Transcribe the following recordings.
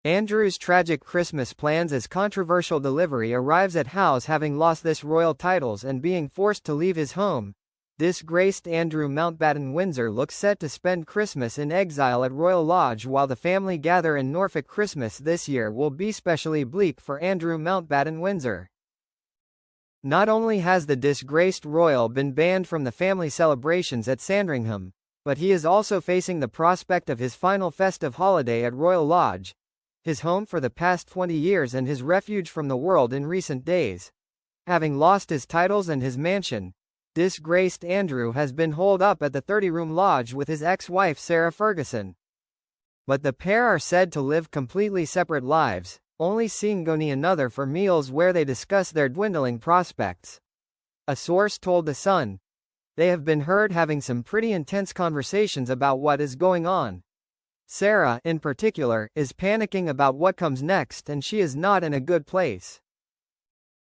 Andrew's tragic Christmas plans as controversial delivery arrives at house having lost this royal titles and being forced to leave his home. Disgraced Andrew Mountbatten Windsor looks set to spend Christmas in exile at Royal Lodge while the family gather in Norfolk. Christmas this year will be specially bleak for Andrew Mountbatten Windsor. Not only has the disgraced royal been banned from the family celebrations at Sandringham, but he is also facing the prospect of his final festive holiday at Royal Lodge, his home for the past 20 years and his refuge from the world in recent days. Having lost his titles and his mansion, disgraced Andrew has been holed up at the 30-room lodge with his ex-wife Sarah Ferguson. But the pair are said to live completely separate lives, only seeing one another for meals where they discuss their dwindling prospects. A source told The Sun, "They have been heard having some pretty intense conversations about what is going on. Sarah, in particular, is panicking about what comes next and she is not in a good place.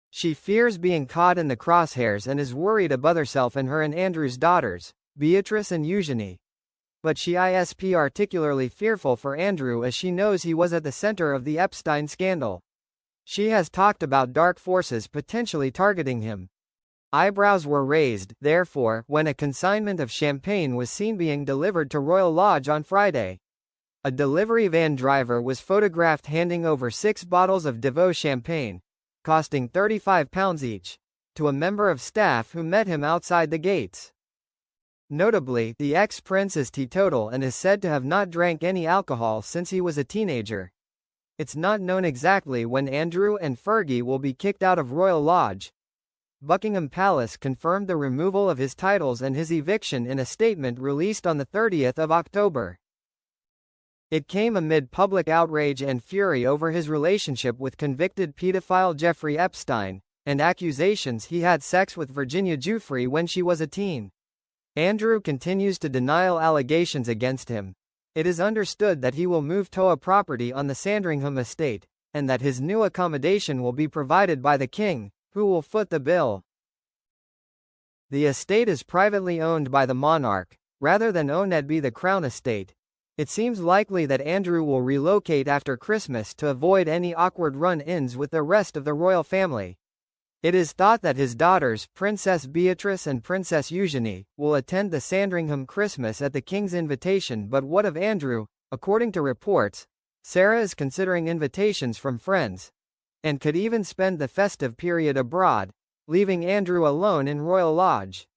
She fears being caught in the crosshairs and is worried about herself and her and Andrew's daughters, Beatrice and Eugenie. But she is particularly fearful for Andrew as she knows he was at the center of the Epstein scandal. She has talked about dark forces potentially targeting him." Eyebrows were raised, therefore, when a consignment of champagne was seen being delivered to Royal Lodge on Friday. A delivery van driver was photographed handing over 6 bottles of Devoe champagne, costing £35 each, to a member of staff who met him outside the gates. Notably, the ex-prince is teetotal and is said to have not drank any alcohol since he was a teenager. It's not known exactly when Andrew and Fergie will be kicked out of Royal Lodge. Buckingham Palace confirmed the removal of his titles and his eviction in a statement released on the 30th of October. It came amid public outrage and fury over his relationship with convicted pedophile Jeffrey Epstein, and accusations he had sex with Virginia Giuffre when she was a teen. Andrew continues to deny allegations against him. It is understood that he will move to a property on the Sandringham estate, and that his new accommodation will be provided by the king, who will foot the bill. The estate is privately owned by the monarch, rather than owned by the Crown Estate. It seems likely that Andrew will relocate after Christmas to avoid any awkward run-ins with the rest of the royal family. It is thought that his daughters, Princess Beatrice and Princess Eugenie, will attend the Sandringham Christmas at the king's invitation. But what of Andrew? According to reports, Sarah is considering invitations from friends, and could even spend the festive period abroad, leaving Andrew alone in Royal Lodge.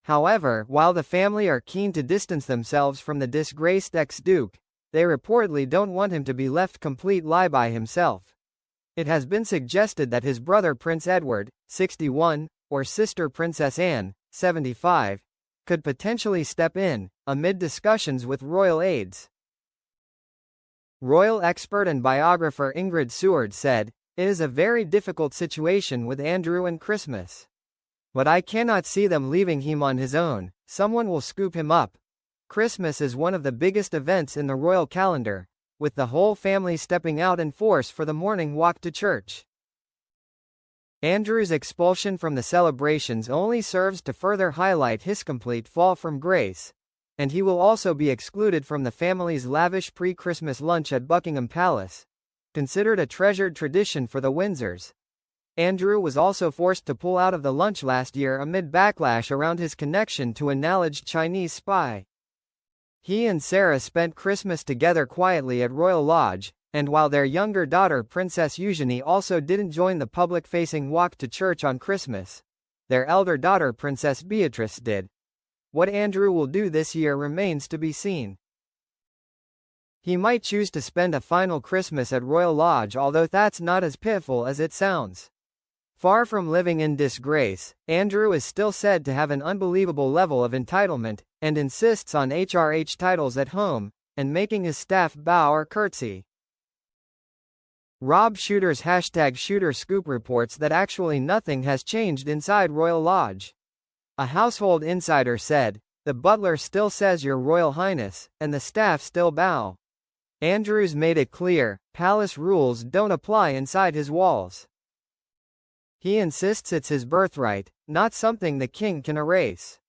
However, while the family are keen to distance themselves from the disgraced ex-duke, they reportedly don't want him to be left completely by himself. It has been suggested that his brother Prince Edward, 61, or sister Princess Anne, 75, could potentially step in, amid discussions with royal aides. Royal expert and biographer Ingrid Seward said, "It is a very difficult situation with Andrew and Christmas. But I cannot see them leaving him on his own, someone will scoop him up. Christmas is one of the biggest events in the royal calendar, with the whole family stepping out in force for the morning walk to church." Andrew's expulsion from the celebrations only serves to further highlight his complete fall from grace, and he will also be excluded from the family's lavish pre-Christmas lunch at Buckingham Palace, considered a treasured tradition for the Windsors. Andrew was also forced to pull out of the lunch last year amid backlash around his connection to an alleged Chinese spy. He and Sarah spent Christmas together quietly at Royal Lodge, and while their younger daughter Princess Eugenie also didn't join the public-facing walk to church on Christmas, their elder daughter Princess Beatrice did. What Andrew will do this year remains to be seen. He might choose to spend a final Christmas at Royal Lodge, although that's not as pitiful as it sounds. Far from living in disgrace, Andrew is still said to have an unbelievable level of entitlement, and insists on HRH titles at home, and making his staff bow or curtsy. Rob Shooter's #Shooter Scoop reports that actually nothing has changed inside Royal Lodge. A household insider said, "The butler still says Your Royal Highness, and the staff still bow." Andrews made it clear, palace rules don't apply inside his walls. He insists it's his birthright, not something the king can erase.